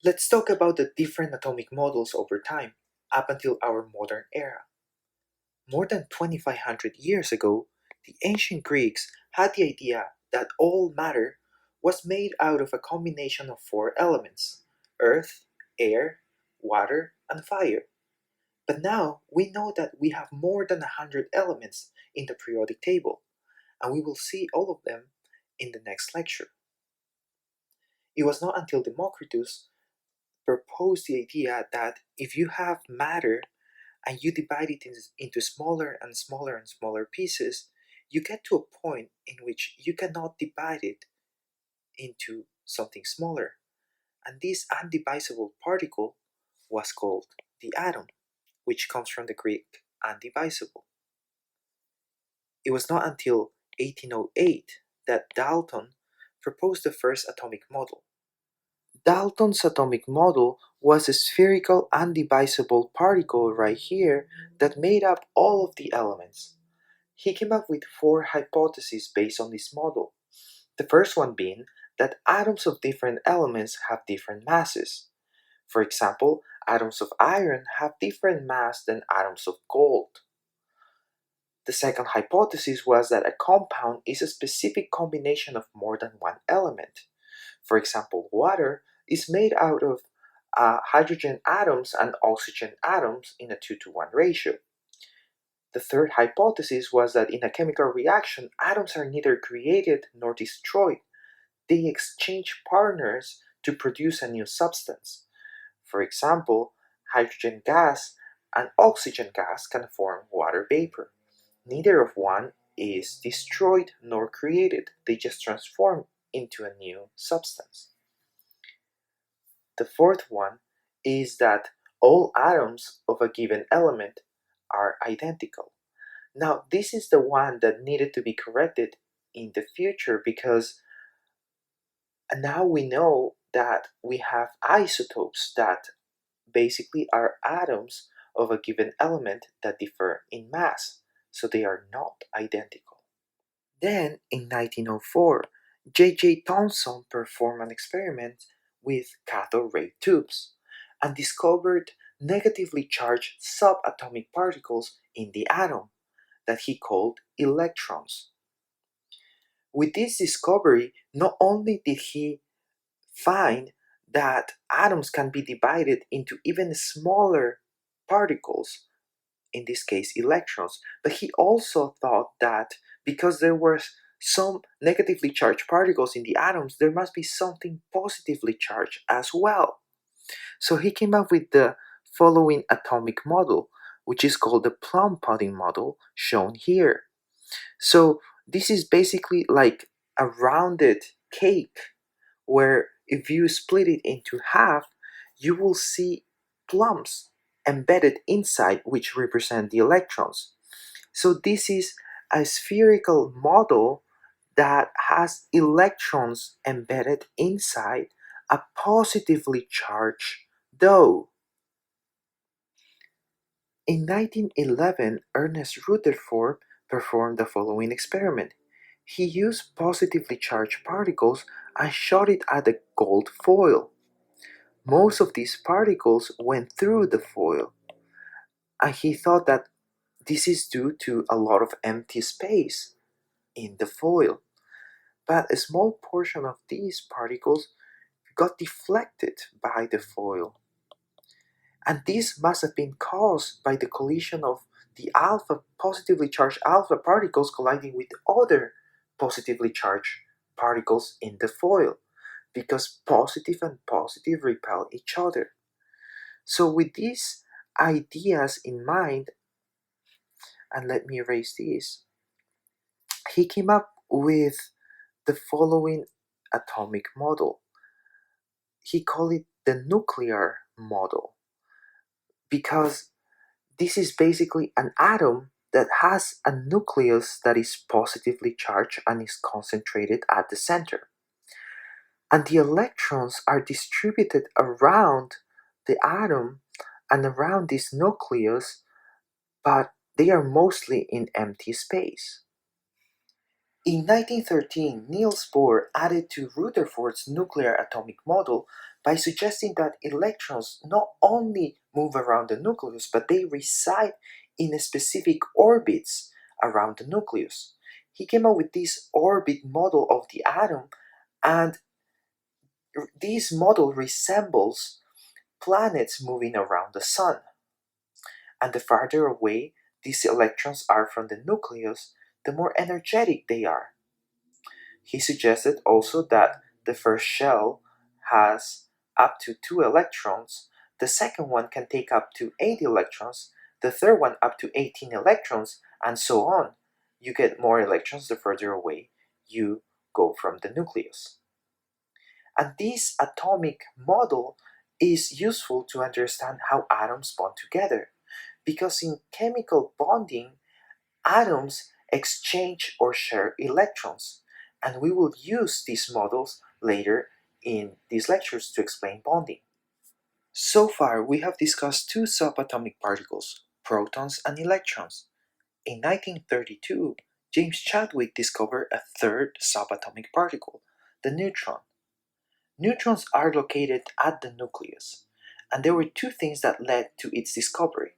Let's talk about the different atomic models over time, up until our modern era. More than 2500 years ago, the ancient Greeks had the idea that all matter was made out of a combination of four elements: earth, air, water, and fire. But now we know that we have more than 100 elements in the periodic table, and we will see all of them in the next lecture. It was not until Democritus proposed the idea that if you have matter and you divide it into smaller and smaller and smaller pieces, you get to a point in which you cannot divide it into something smaller. And this undivisible particle was called the atom, which comes from the Greek undivisible. It was not until 1808 that Dalton proposed the first atomic model. Dalton's atomic model was a spherical undivisible particle right here that made up all of the elements. He came up with four hypotheses based on this model. The first one being that atoms of different elements have different masses. For example, atoms of iron have different mass than atoms of gold. The second hypothesis was that a compound is a specific combination of more than one element. For example, water is made out of hydrogen atoms and oxygen atoms in a 2-to-1 ratio. The third hypothesis was that in a chemical reaction, atoms are neither created nor destroyed. They exchange partners to produce a new substance. For example, hydrogen gas and oxygen gas can form water vapor. Neither of one is destroyed nor created, they just transform into a new substance. The fourth one is that all atoms of a given element are identical. Now, this is the one that needed to be corrected in the future because now we know that we have isotopes that basically are atoms of a given element that differ in mass, so they are not identical. Then, in 1904, J.J. Thomson performed an experiment with cathode ray tubes and discovered negatively charged subatomic particles in the atom that he called electrons. With this discovery, not only did he find that atoms can be divided into even smaller particles, in this case electrons, but he also thought that because there were some negatively charged particles in the atoms, there must be something positively charged as well. So he came up with the following atomic model, which is called the Plum Pouding model, shown here. So this is basically like a rounded cake where if you split it into half, you will see plums embedded inside, which represent the electrons. So this is a spherical model that has electrons embedded inside a positively charged dough. In 1911, Ernest Rutherford performed the following experiment. He used positively charged particles and shot it at the gold foil. Most of these particles went through the foil, and he thought that this is due to a lot of empty space in the foil. But a small portion of these particles got deflected by the foil. And this must have been caused by the collision of the positively charged alpha particles colliding with other positively charged particles in the foil, because positive and positive repel each other. So with these ideas in mind, and let me erase these, he came up with the following atomic model. He called it the nuclear model because this is basically an atom that has a nucleus that is positively charged and is concentrated at the center. And the electrons are distributed around the atom and around this nucleus, but they are mostly in empty space. In 1913, Niels Bohr added to Rutherford's nuclear atomic model by suggesting that electrons not only move around the nucleus, but they reside in specific orbits around the nucleus. He came up with this orbit model of the atom, and this model resembles planets moving around the sun. And the farther away these electrons are from the nucleus, the more energetic they are. He suggested also that the first shell has up to 2 electrons, the second one can take up to 8 electrons, the third one up to 18 electrons, and so on. You get more electrons the further away you go from the nucleus. And this atomic model is useful to understand how atoms bond together, because in chemical bonding, atoms exchange or share electrons, and we will use these models later in these lectures to explain bonding. So far, we have discussed 2 subatomic particles, protons and electrons. In 1932, James Chadwick discovered a third subatomic particle, the neutron. Neutrons are located at the nucleus, and there were 2 things that led to its discovery.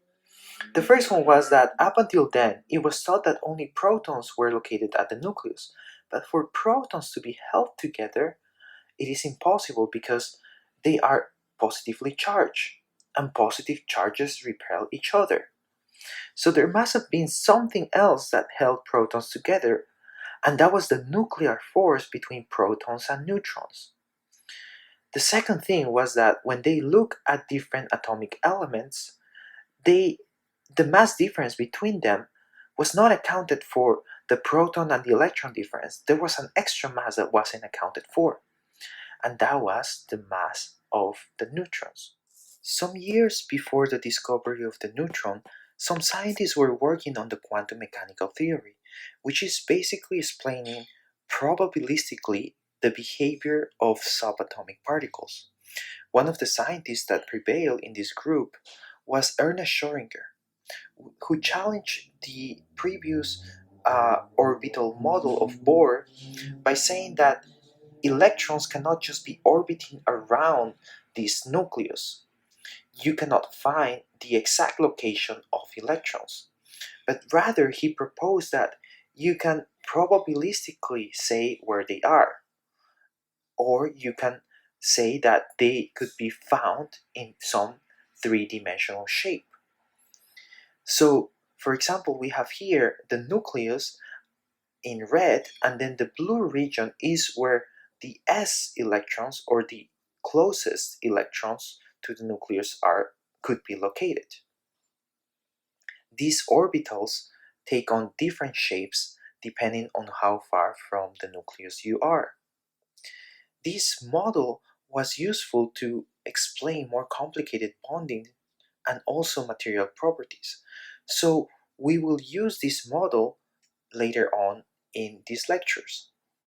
The first one was that up until then, it was thought that only protons were located at the nucleus, but for protons to be held together, it is impossible because they are positively charged, and positive charges repel each other. So there must have been something else that held protons together, and that was the nuclear force between protons and neutrons. The second thing was that when they look at different atomic elements, the mass difference between them was not accounted for the proton and the electron difference. There was an extra mass that wasn't accounted for, and that was the mass of the neutrons. Some years before the discovery of the neutron, some scientists were working on the quantum mechanical theory, which is basically explaining probabilistically the behavior of subatomic particles. One of the scientists that prevailed in this group was Ernest Schrodinger, who challenged the previous orbital model of Bohr by saying that electrons cannot just be orbiting around this nucleus. You cannot find the exact location of electrons, but rather he proposed that you can probabilistically say where they are, or you can say that they could be found in some three-dimensional shape. So, for example, we have here the nucleus in red, and then the blue region is where the s electrons, or the closest electrons to the nucleus, could be located. These orbitals take on different shapes depending on how far from the nucleus you are. This model was useful to explain more complicated bonding and also material properties. So we will use this model later on in these lectures.